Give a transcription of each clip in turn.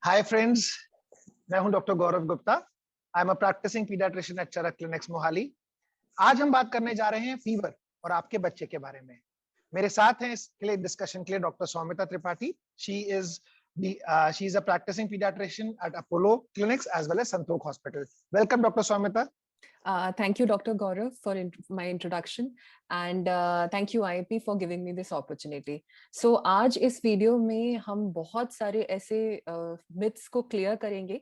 हाय friends, मैं हूं doctor Gaurav Gupta. I am a practising paediatrician at Charak clinics Mohali. आज हम बात करने जा रहे हैं फीवर और आपके बच्चे के बारे में। मेरे साथ हैं इसके लिए डिस्कशन के लिए doctor Soumita Tripathi. She is a practising paediatrician at Apollo clinics as well as Santokh hospital. Welcome doctor Soumita. Thank you, Dr. Gaurav, for my introduction, and thank you IIP for giving me this opportunity. So आज इस video में हम बहुत सारे ऐसे myths को clear करेंगे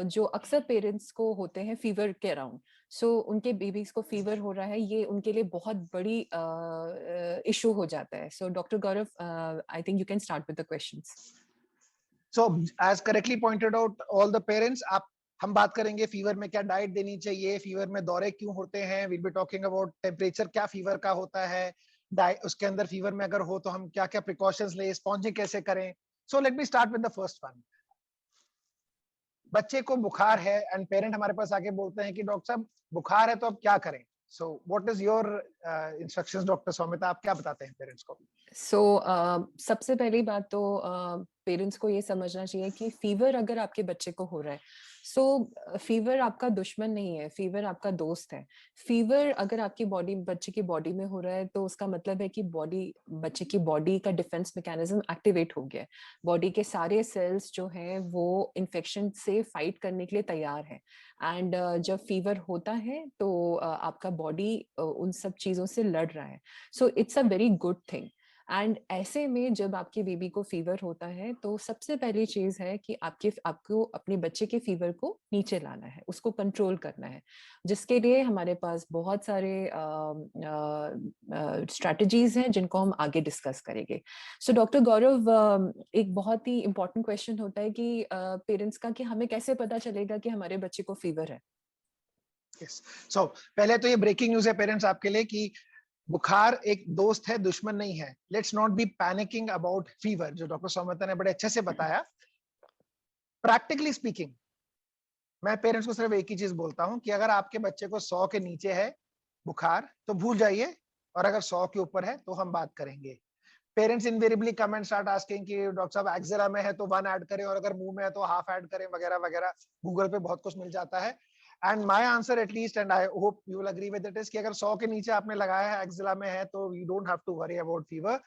जो अक्सर पेरेंट्स को होते हैं फीवर के अराउंड। सो उनके बेबीज को फीवर हो रहा है, ये उनके लिए बहुत बड़ी इशू हो जाता है। So doctor Gaurav, I think you can start with the questions. So as correctly pointed out all the parents, आप हम बात करेंगे फीवर में क्या डाइट देनी चाहिए, फीवर में दौरे क्यों होते हैं, will be talking about temperature क्या फीवर का होता है, उसके अंदर फीवर में अगर हो तो हम क्या क्या प्रिकॉशंस ले, स्पॉन्जिंग कैसे करें। So let me start with the first one. बच्चे को बुखार है एंड पेरेंट हमारे पास आके बोलते हैं कि डॉक्टर साहब बुखार है तो अब क्या करें। So what is your instructions doctor Soumita, आप क्या बताते हैं पेरेंट्स को? सबसे पहली बात तो पेरेंट्स को ये समझना चाहिए कि फीवर अगर आपके बच्चे को हो रहा है, फीवर आपका दुश्मन नहीं है, फीवर आपका दोस्त है। फीवर अगर आपकी बॉडी, बच्चे की बॉडी में हो रहा है, तो उसका मतलब है कि बच्चे की बॉडी का डिफेंस मैकेनिज्म एक्टिवेट हो गया है। बॉडी के सारे सेल्स जो हैं वो इन्फेक्शन से फाइट करने के लिए तैयार है। एंड जब फीवर होता है तो आपका बॉडी उन सब चीजों से लड़ रहा है। So it's a very good thing. And ऐसे में जब आपके बेबी को फीवर होता है तो सबसे पहली चीज है कि आपको अपने बच्चे के फीवर को नीचे लाना है, उसको कंट्रोल करना है, जिसके लिए हमारे पास बहुत सारे स्ट्रैटेजीज हैं जिनको हम आगे डिस्कस करेंगे। सो डॉक्टर गौरव, एक बहुत ही इंपॉर्टेंट क्वेश्चन होता है कि पेरेंट्स का कि हमें कैसे पता चलेगा कि हमारे बच्चे को फीवर है। yes. So, पहले तो ये ब्रेकिंग न्यूज है पेरेंट्स आपके लिए कि बुखार एक दोस्त है, दुश्मन नहीं है। Let's not be panicking about fever, जो डॉक्टर सौमिता ने बड़े अच्छे से बताया। प्रैक्टिकली स्पीकिंग, मैं पेरेंट्स को सिर्फ एक ही चीज बोलता हूं कि अगर आपके बच्चे को 100 के नीचे है बुखार तो भूल जाइए, और अगर 100 के ऊपर है तो हम बात करेंगे। Parents invariably comment start asking कि डॉक्टर साहब एक्सेरा में है तो 1 ऐड करें, और अगर मुंह में है तो हाफ ऐड करें, वगैरह वगैरह। गूगल पे बहुत कुछ मिल जाता है। And my answer at least, and I hope you will agree with it, is कि अगर 100 के नीचे आपने लगाया है, एक्सेरा में है, तो you don't have to worry about fever.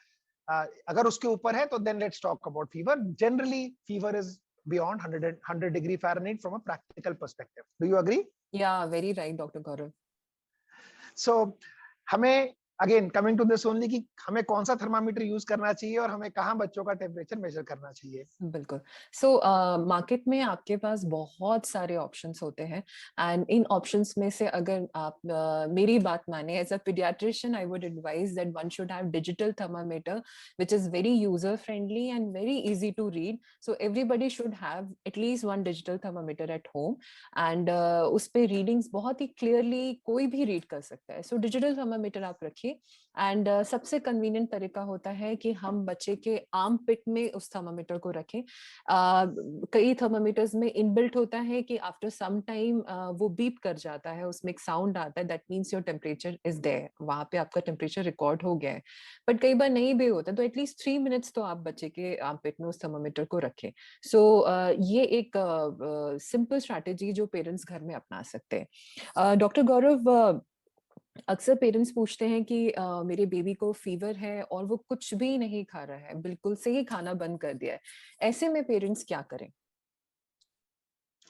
अगर उसके ऊपर है तो then let's talk about fever. Generally fever is beyond 100 degree Fahrenheit from a practical perspective. Do you agree? Yeah, very right, Dr. Gaurav. So हमें again coming to this only कि हमें कौन सा थर्मामीटर यूज करना चाहिए और हमें कहाँ बच्चों का टेम्परेचर मेजर करना चाहिए। बिल्कुल। मार्केट में आपके पास बहुत सारे ऑप्शंस होते हैं, एंड इन ऑप्शंस में से अगर आप मेरी बात माने, as a paediatrician I would advise that one should have digital thermometer which is very user friendly and very easy to read. So everybody should have at least one digital thermometer at home, and उस पे readings बहुत ही clearly कोई भी read कर सकता है। So digital thermometer आप रखिए, एंड सबसे कन्वीनियंट तरीका होता है कि हम बच्चे के आर्म पिट में उस थर्मामीटर को रखें। कई थर्मामीटर्स में इनबिल्ट होता है कि आफ्टर सम टाइम वो बीप कर जाता है, उसमें एक साउंड आता है, that means your temperature is there, वहां पे आपका टेम्परेचर रिकॉर्ड हो गया है। बट कई बार नहीं भी होता, तो एटलीस्ट 3 मिनट्स तो आप बच्चे के आर्म पिट में उस थर्मामीटर को रखें। सो ये एक सिंपल स्ट्रैटेजी जो पेरेंट्स घर में अपना सकते हैं। डॉक्टर गौरव, अक्सर पेरेंट्स पूछते हैं कि मेरे बेबी को फीवर है और वो कुछ भी नहीं खा रहा है, बिल्कुल से ही खाना बंद कर दिया है, ऐसे में पेरेंट्स क्या करें?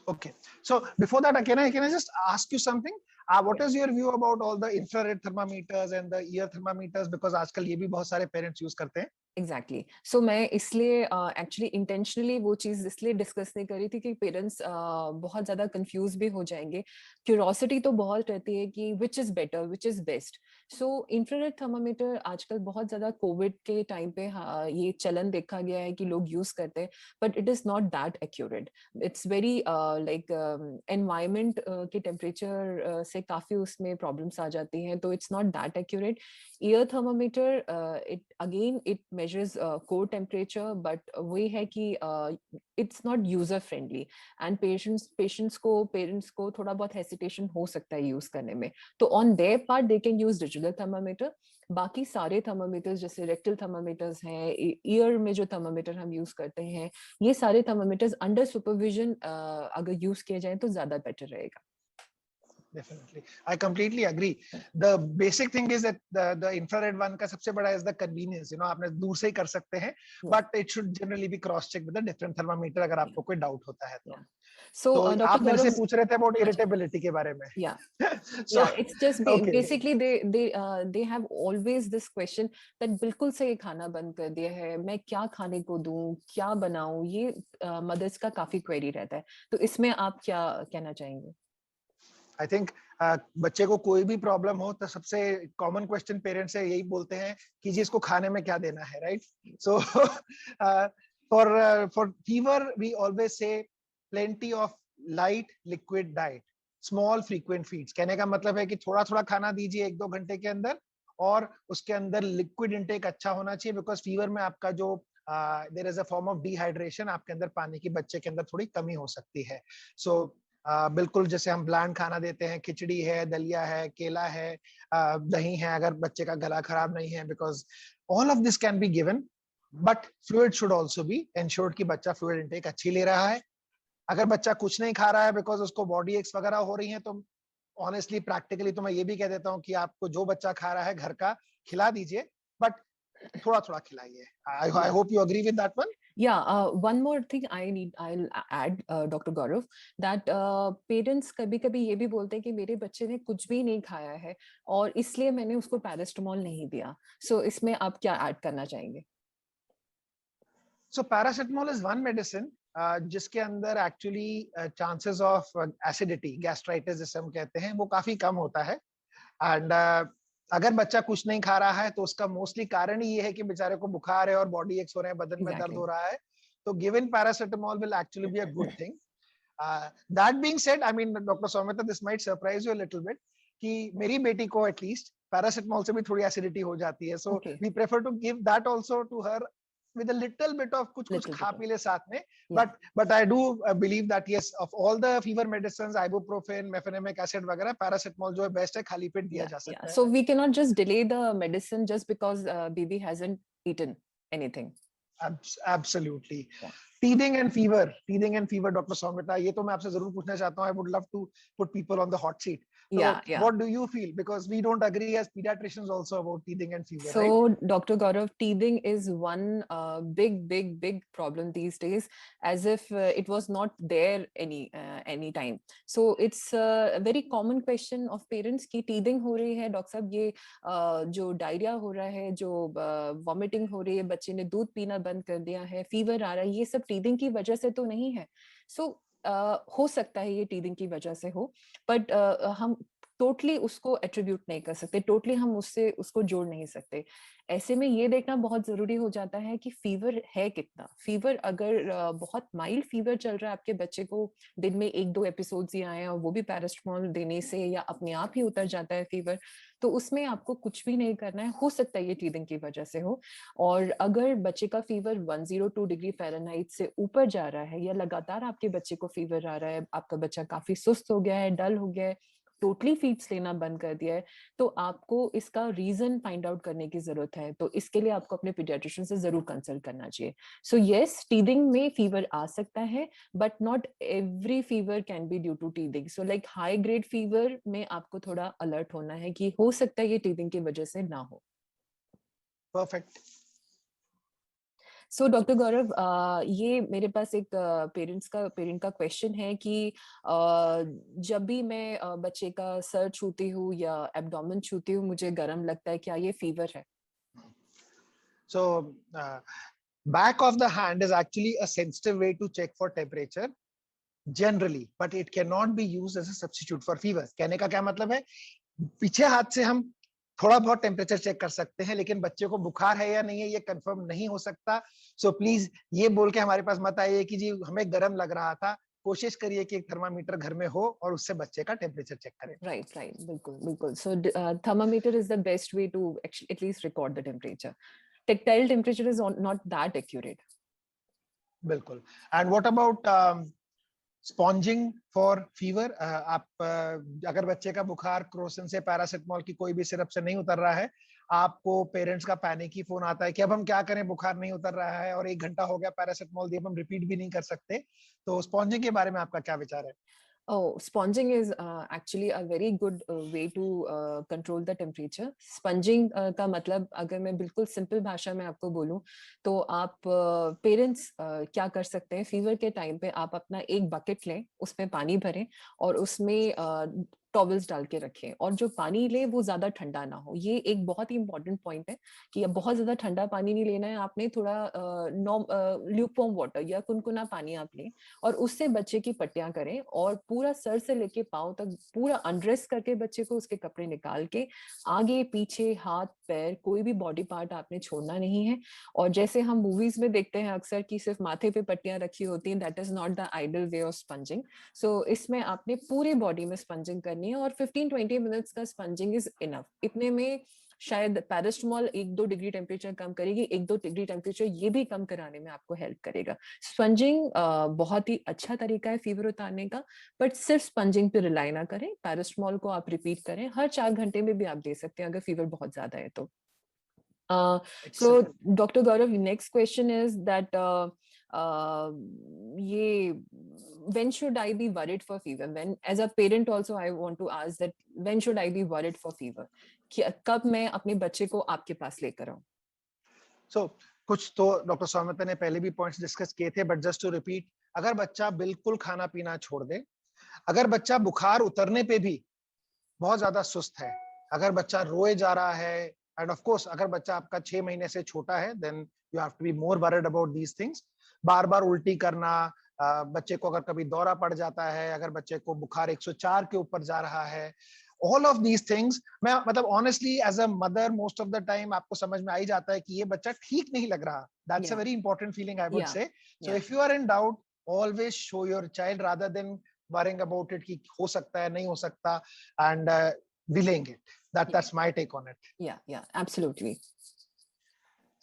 Okay, so before that, can I just ask you something? What is your view about all the infrared thermometers and the ear thermometers? Because आजकल ये भी बहुत सारे पेरेंट्स यूज करते हैं। एग्जैक्टली सो मैं इसलिए एक्चुअली इंटेंशनली वो चीज इसलिए डिस्कस नहीं करी थी कि पेरेंट्स बहुत ज्यादा कंफ्यूज भी हो जाएंगे। क्यूरोसिटी तो बहुत रहती है कि which is better, which is best. So infrared thermometer आजकल बहुत ज्यादा कोविड के टाइम पे ये चलन देखा गया है कि लोग यूज करते हैं, but it is not that accurate. It's very like environment के टेम्परेचर से काफी उसमें प्रॉब्लम्स आ जाती हैं, तो it's not that accurate. Year thermometer it measures core temperature, but वही है कि it's not user friendly, and parents को थोड़ा बहुत hesitation हो सकता है यूज करने में, तो on their part they can use individual thermometer. बाकी सारे थर्मामीटर्स जैसे रेक्टल थर्मामीटर्स हैं, ईयर में जो थर्मामीटर हम यूज करते हैं, ये सारे थर्मामीटर्स अंडर सुपरविजन अगर यूज किए जाए तो ज्यादा बेटर रहेगा। Definitely, I completely agree. The basic thing is that the infrared one का सबसे बड़ा is the convenience. You know, आपने दूर से ही कर सकते हैं, but it should generally be cross checked with a different thermometer अगर आपको कोई doubt होता है तो. So, तो Dr. आप मेरे से Gaurav, पूछ रहे थे about irritability के बारे में. yeah. So, Yeah, it's just okay. basically they have always this question that बिल्कुल से ये खाना बंद कर दिया है, मैं क्या खाने को दूं, क्या बनाऊं, ये मदर्स का काफी क्वेरी रहता है, तो इसमें आप क्या कहना चाहेंगे? आई थिंक बच्चे को कोई भी प्रॉब्लम हो तो सबसे कॉमन क्वेश्चन पेरेंट्स से यही बोलते हैं कि जी इसको खाने में क्या देना है, right? So for fever we always say plenty of light liquid diet, small frequent feeds. कहने का मतलब है कि थोड़ा थोड़ा खाना दीजिए 1-2 घंटे के अंदर, और उसके अंदर लिक्विड इंटेक अच्छा होना चाहिए, बिकॉज फीवर में आपका जो there is a form of dehydration, आपके अंदर पानी की बच्चे के अंदर थोड़ी कमी हो सकती है. सो बिल्कुल जैसे हम ब्लैंड खाना देते हैं, खिचड़ी है, दलिया है, केला है, दही है, अगर बच्चे का गला खराब नहीं है, because all of this can be given, but fluid should also be ensured कि बच्चा फ्लूइड इंटेक अच्छी ले रहा है. अगर बच्चा कुछ नहीं खा रहा है बिकॉज उसको बॉडी एक्स वगैरह हो रही है, तो ऑनेस्टली प्रैक्टिकली तो मैं ये भी कह देता हूँ कि आपको जो बच्चा खा रहा है घर का खिला दीजिए, बट थोड़ा थोड़ा खिलाइए. I hope you agree with that one. Yeah, one more thing I'll add, Dr. Gaurav, that parents कभी-कभी ये भी बोलते हैं कि मेरे बच्चे ने कुछ भी नहीं खाया है और इसलिए मैंने उसको पैरासिटामोल नहीं दिया. So इसमें आप क्या ऐड करना चाहेंगे? So paracetamol is one medicine जिसके अंदर actually chances of acidity, gastritis जिसे हम कहते हैं, वो काफी कम होता है. एंड अगर बच्चा कुछ नहीं खा रहा है तो उसका मोस्टली कारण ही ये है कि बेचारे को बुखार है और बॉडी एक्स हो रहे हैं, बदन में दर्द हो रहा है. तो given paracetamol will actually be a good thing. That being said, I mean doctor Saumitra, this might surprise you a little bit कि मेरी बेटी को एटलीस्ट पैरासिटामोल से भी थोड़ी एसिडिटी हो जाती है. So we prefer to give that also to her with a little bit of कुछ खा पी ले साथ में. But I do believe that yes, of all the fever medicines, ibuprofen, mefenamic acid वगैरह, paracetamol जो है best है, खाली पेट दिया जा सकता है. So we cannot just delay the medicine just because baby hasn't eaten anything. Absolutely. Teething and fever, Dr. Soumitra, ये तो मैं आपसे जरूर पूछना चाहता हूँ. I would love to put people on the hot seat. So what do you feel? Because we don't agree as pediatricians also about teething and fever, so, right? Dr. Gaurav, teething is one big problem these days, as if it was not there any time. So it's a very common question of parents कि teething हो रही है doctor साहब, ये जो diarrhoea हो रहा है, जो वॉमिटिंग हो रही है, बच्चे ने दूध पीना बंद कर दिया है, फीवर आ रहा है, ये सब टीथिंग की वजह से तो नहीं है. सो हो सकता है ये टीथिंग की वजह से हो, बट हम टोटली उसको एट्रीब्यूट नहीं कर सकते, टोटली हम उसको जोड़ नहीं सकते. ऐसे में ये देखना बहुत जरूरी हो जाता है कि फीवर है कितना. फीवर अगर बहुत माइल्ड फीवर चल रहा है आपके बच्चे को, दिन में 1-2 एपिसोड्स ही आए और वो भी पैरासिटामोल देने से या अपने आप ही उतर जाता है फीवर, तो उसमें आपको कुछ भी नहीं करना है. हो सकता है ये टीथिंग की वजह से हो. और अगर बच्चे का फीवर 102 डिग्री फ़ारेनहाइट से ऊपर जा रहा है या लगातार आपके बच्चे को फीवर आ रहा है, आपका बच्चा काफी सुस्त हो गया है, डल हो गया है, टोटली फीड्स लेना बंद कर दिया है, तो आपको इसका रीजन फाइंड आउट करने की जरूरत है. तो इसके लिए आपको अपने पीडियाट्रिशियन से जरूर कंसल्ट करना चाहिए. सो यस, टीथिंग में फीवर आ सकता है, but not every fever can be due to teething. So like high grade fever में आपको थोड़ा अलर्ट होना है कि हो सकता है ये टीथिंग की वजह से ना हो. परफेक्ट. सो डॉक्टर गौरव, ये मेरे पास एक पेरेंट का क्वेश्चन है कि जब भी मैं बच्चे का सर छूती हूँ या एब्डोमेन छूती हूँ, मुझे गर्म लगता है, क्या ये फीवर है? So back of the hand is actually a sensitive way to check for temperature generally, but it cannot be used as a substitute for fever. कहने का क्या मतलब है, पीछे हाथ से हम थोड़ा बहुत टेम्परेचर चेक कर सकते हैं, लेकिन बच्चे को बुखार है या नहीं है ये कंफर्म नहीं हो सकता. सो प्लीज ये बोल के हमारे पास मत आइए कि जी हमें गर्म लग रहा था. कोशिश करिए कि एक थर्मामीटर घर में हो और उससे बच्चे का टेम्परेचर चेक करें. राइट, बिल्कुल. So thermometer is the best way to at least record the temperature. Tactile temperature is not that accurate. बिल्कुल. And what about sponging for fever, आप अगर बच्चे का बुखार क्रोसिन से पैरासिटामोल की कोई भी सिरप से नहीं उतर रहा है, आपको पेरेंट्स का पैनिक ही फोन आता है कि अब हम क्या करें, बुखार नहीं उतर रहा है और 1 घंटा हो गया, पैरासिटामोल दिए, हम रिपीट भी नहीं कर सकते। तो स्पॉन्जिंग के बारे में आपका क्या विचार है? Oh, sponging is actually a very good way to control the temperature. Sponging का मतलब अगर मैं बिल्कुल सिंपल भाषा में आपको बोलूं तो आप पेरेंट्स क्या कर सकते हैं, फीवर के टाइम पे आप अपना एक बकेट लें, उसमें पानी भरें और उसमें टॉवल्स डाल के रखें, और जो पानी ले वो ज्यादा ठंडा ना हो। ये एक बहुत ही इंपॉर्टेंट पॉइंट है कि अब बहुत ज्यादा ठंडा पानी नहीं लेना है आपने, थोड़ा ल्यूकवार्म वाटर या कुनकुना पानी आप लें और उससे बच्चे की पट्टियां करें और पूरा सर से लेके पांव तक पूरा अनड्रेस करके बच्चे को उसके कपड़े निकाल के आगे पीछे हाथ पैर कोई भी बॉडी पार्ट आपने छोड़ना नहीं है। और जैसे हम मूवीज में देखते हैं अक्सर कि सिर्फ माथे पे पट्टियां रखी होती हैं, that is not the ideal way of sponging. So इसमें आपने पूरे बॉडी में स्पंजिंग करनी है और 15-20 मिनट्स का स्पंजिंग इज इनफ। इतने में शायद पैरास्टामोल 1-2 डिग्री टेम्परेचर कम करेगी, 1-2 डिग्री टेम्परेचर ये भी कम कराने में आपको हेल्प करेगा। स्पंजिंग बहुत ही अच्छा तरीका है फीवर उतारने का, बट सिर्फ स्पंजिंग पे रिलाई ना करें। पैरास्टामोल को आप रिपीट करें, हर 4 घंटे में भी आप दे सकते हैं अगर फीवर बहुत ज्यादा है तो। So Dr. Gaurav, next question is that ये when should I be worried for fever? When as a parent also I want to ask that when should I be worried for fever? कब मैं अपने बच्चे को आपके पास लेकर आऊं? So कुछ तो डॉक्टर सौम्यता ने पहले भी पॉइंट्स डिस्कस किए थे, बट जस्ट टू रिपीट, अगर बच्चा बिल्कुल खाना पीना छोड़ दे, अगर बच्चा बुखार उतरने पे भी बहुत ज्यादा सुस्त है, अगर बच्चा रोए जा रहा है, एंड ऑफ कोर्स अगर बच्चा आपका 6 महीने से छोटा है, then you have to be more worried about these things. बार बार उल्टी करना, बच्चे को अगर कभी दौरा पड़ जाता है, अगर बच्चे को बुखार 104 के ऊपर जा रहा है, ऑल ऑफ दीज थिंग्स, मैं मतलब honestly as a mother most of the time आपको समझ में आ ही जाता है कि ये बच्चा ठीक नहीं लग रहा। That's a very important feeling I would say. So if you are in doubt, always show your child rather than worrying about it कि हो सकता है नहीं हो सकता, and delaying it. That's my take on it. Yeah, absolutely.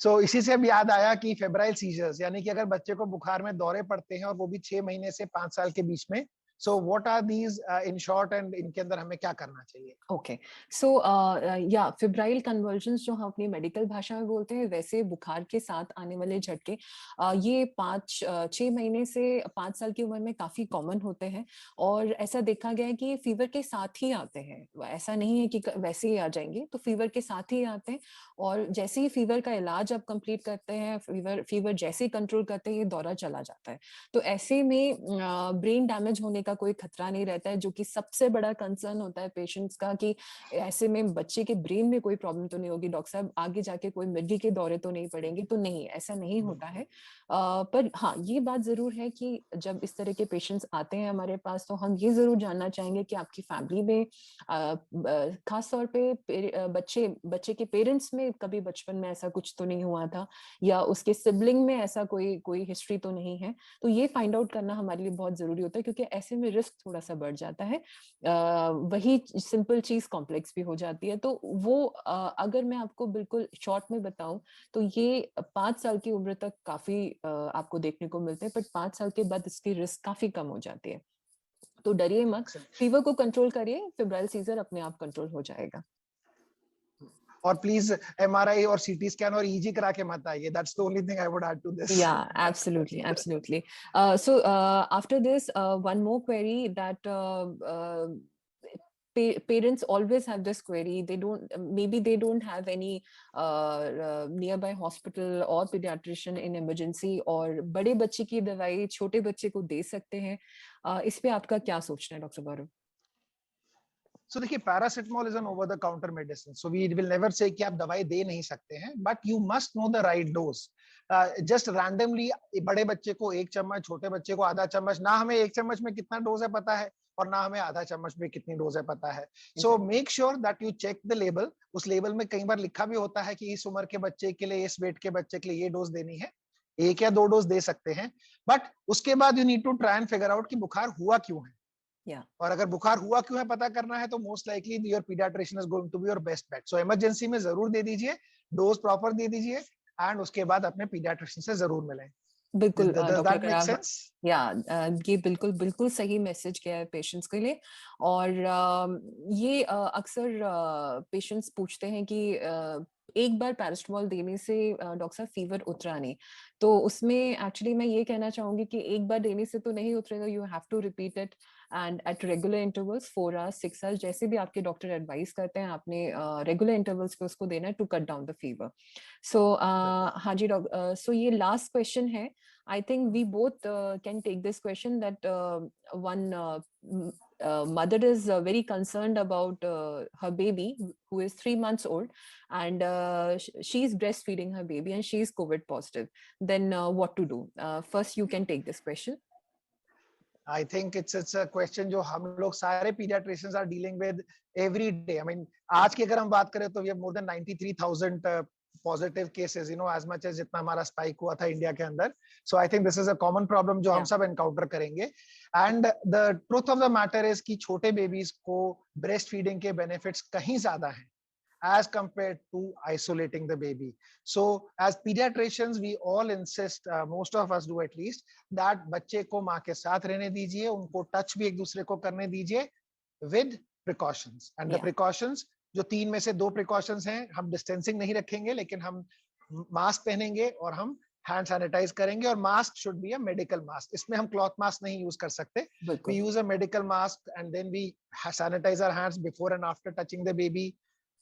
So इसी से अब याद आया कि फेब्राइल सीजर्स, यानी कि अगर बच्चे को बुखार में दौरे पड़ते हैं और वो भी 6 महीने से 5 साल के बीच में, so what are these in short, and इनके अंदर हमें क्या करना चाहिए? Okay, so या फेब्राइल कन्वर्जन्स जो हम अपनी मेडिकल भाषा में बोलते हैं, वैसे बुखार के साथ आने वाले झटके ये 6 महीने से 5 साल की उम्र में काफी कॉमन होते हैं और ऐसा देखा गया है कि फीवर के साथ ही आते हैं। ऐसा नहीं है कि वैसे ही आ जाएंगे, तो फीवर के साथ ही आते हैं और जैसे ही फीवर का इलाज आप कंप्लीट करते हैं, फीवर जैसे ही कंट्रोल करते हैं, ये दौरा चला जाता है। तो ऐसे में ब्रेन डैमेज होने का कोई खतरा नहीं रहता है, जो कि सबसे बड़ा कंसर्न होता है पेशेंट्स का कि ऐसे में बच्चे के ब्रेन में कोई प्रॉब्लम तो नहीं होगी, डॉक्टर साहब आगे जाके कोई मिर्गी के दौरे तो नहीं पड़ेंगे। तो नहीं, ऐसा नहीं होता है। पर हाँ, ये बात जरूर है कि जब इस तरह के पेशेंट्स आते हैं हमारे पास, तो हम ये जरूर जानना चाहेंगे कि आपकी फैमिली में खास तौर पे बच्चे के पेरेंट्स में कभी बचपन में ऐसा कुछ तो नहीं हुआ था, या उसके सिबलिंग में ऐसा कोई हिस्ट्री तो नहीं है। तो ये फाइंड आउट करना हमारे लिए बहुत जरूरी होता है, क्योंकि ऐसे में रिस्क थोड़ा सा बढ़ जाता है। वही सिंपल चीज कॉम्प्लेक्स भी हो जाती है। तो वो अगर मैं आपको बिल्कुल शॉर्ट में बताऊं तो ये 5 साल की उम्र तक काफी आपको देखने को मिलते हैं, बट 5 साल के बाद इसकी रिस्क काफी कम हो जाती है। तो डरिए मत, फीवर को कंट्रोल करिए, फेब्राइल सीजर अपने आप कंट्रोल हो जाएगा। और प्लीज एमआरआई और सीटी स्कैन और ईजी करा के मत आइए, that's the only thing I would add to this. Yeah, absolutely. So after this, one more query that parents always have this query. Maybe they don't have any nearby hospital or pediatrician in emergency, और बड़े बच्चे की दवाई छोटे बच्चे को दे सकते हैं। इस पे आपका क्या सोचना है डॉक्टर गौरव? So देखिए, paracetamol is an over the counter medicine, so we will never say कि आप दवाई दे नहीं सकते हैं, but you must know the right dose. Just randomly बड़े बच्चे को 1 चम्मच, छोटे बच्चे को आधा चम्मच, ना हमें 1 चम्मच में कितना डोज है पता है और ना हमें आधा चम्मच में कितनी डोज है पता है। So make sure that you check the label. उस लेबल में कई बार लिखा भी होता है कि इस उम्र के बच्चे के लिए, इस वेट के बच्चे के लिए ये डोज देनी है, 1 या 2 डोज दे सकते हैं, बट उसके बाद you need to try and figure out कि बुखार हुआ क्यों है। और अगर बुखार हुआ क्यों है पता करना है, तो most likely your paediatrician is going to be your best bet. So emergency में जरूर दे दीजिए, डोज प्रॉपर दे दीजिए, एंड उसके बाद अपने पीडियाट्रिशियन से जरूर मिलें। बिल्कुल Does that make sense? या ये बिल्कुल बिल्कुल सही मैसेज गया है पेशेंट्स के लिए। और ये अक्सर पेशेंट्स पूछते हैं कि एक बार पैरास्टामोल देने से डॉक्टर साहब फीवर उतरा नहीं, तो उसमें एक्चुअली मैं ये कहना चाहूंगी कि एक बार देने से तो नहीं उतरेगा, you have to repeat it and at regular intervals, 4 hours 6 hours, जैसे भी आपके डॉक्टर एडवाइस करते हैं आपने रेगुलर इंटरवल्स पे उसको देना है to cut down the fever. So हाँ जी डॉक्टर, सो ये लास्ट क्वेश्चन है। I think we both can take this question that one mother is very concerned about her baby who is 3 months old, and she's breastfeeding her baby and she's COVID positive. Then what to do? First, you can take this question. I think it's a question जो हम लोग सारे pediatricians are dealing with every day. I mean, आज की अगर हम बात करें तो we have more than 93,000 positive cases, you know, as much as जितना हमारा spike हुआ था इंडिया के अंदर. So I think this is a common problem जो हम सब encounter करेंगे. And the truth of the matter is कि छोटे babies को breastfeeding के benefits कहीं ज्यादा हैं as compared to isolating the baby. So as pediatricians, we all insist, most of us do at least, that बच्चे को माँ के साथ रहने दीजिए, उनको टच भी एक दूसरे को करने दीजिए with precautions. And the precautions, जो 3 में से 2 precautions हैं, हम distancing नहीं रखेंगे, लेकिन हम मास्क पहनेंगे और हम हैंड सैनिटाइज करेंगे, और mask should be a medical mask. इसमें हम क्लॉथ मास्क नहीं यूज कर सकते. We use a medical mask and then we sanitize our hands before and after touching the baby,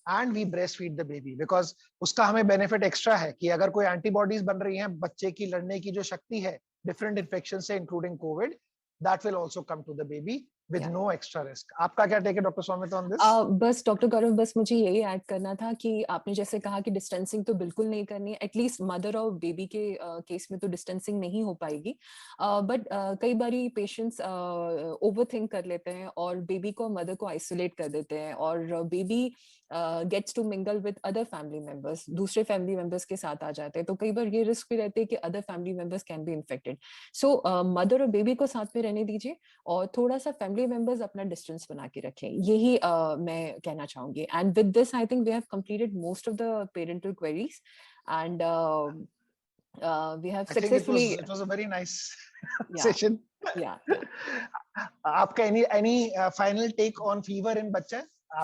and we breast feed the baby, because उसका हमें benefit extra है कि अगर कोई एंटीबॉडीज बन रही हैं बच्चे की लड़ने की जो शक्ति है डिफरेंट इन्फेक्शन से including Covid, that will also come to the baby with no extra risk. आपका क्या टेक है डॉक्टर स्वामित्रा on this? बस डॉक्टर गौरव, बस मुझे यही ऐड करना था कि आपने जैसे कहा कि डिस्टेंसिंग तो बिल्कुल नहीं करनी है, एटलीस्ट मदर और बेबी के केस में तो डिस्टेंसिंग नहीं हो पाएगी, बट कई बारी पेशेंट्स ओवरथिंक कर लेते हैं और बेबी को मदर को आइसोलेट कर देते हैं, और baby gets to mingle with other family members, दूसरे फैमिली मेंबर्स के साथ आ जाते हैं, तो कई बार ये रिस्क भी रहते हैं कि other family members can be infected. So mother और बेबी को साथ में रहने दीजिए और थोड़ा सा फैमिली मेंबर्स अपना डिस्टेंस बना के रखें, यही मैं कहना चाहूंगी. And with this I think we have completed most of the parental queries and we have successfully. It was a very nice session. Yeah. आपका any final take on fever in बच्चे?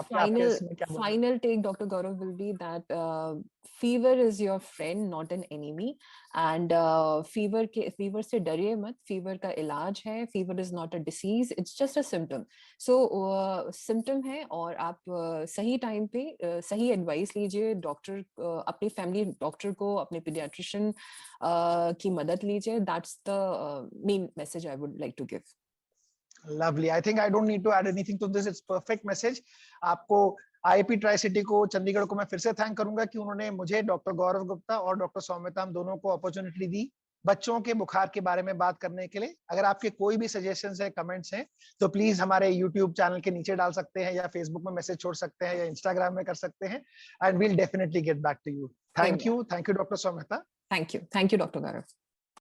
Final take, Dr. Gaurav, will be that fever is your friend, not an enemy. And fever से डरिए मत, fever का इलाज है, fever is not a disease, it's just a symptom. So symptom है और आप सही टाइम पे सही एडवाइस लीजिए, डॉक्टर अपनी फैमिली डॉक्टर को, अपने पीडियाट्रिशियन की मदद लीजिए. That's the main message I would like to give. Lovely. I think I don't need to add anything to this. It's perfect message. आपको IIP ट्राई सिटी को, चंडीगढ़ को मैं फिर से थैंक करूंगा कि उन्होंने मुझे, डॉक्टर गौरव गुप्ता और डॉक्टर सौम्यता, हम दोनों को अपॉर्चुनिटी दी बच्चों के बुखार के बारे में बात करने के लिए. अगर आपके कोई भी सजेशंस है, कमेंट्स हैं, तो प्लीज हमारे यूट्यूब चैनल के नीचे डाल सकते हैं, या फेसबुक में मैसेज छोड़ सकते हैं, या इंस्टाग्राम में कर सकते हैं, and we'll definitely get back to you. Thank you doctor Soumita. Thank you, doctor Gaurav.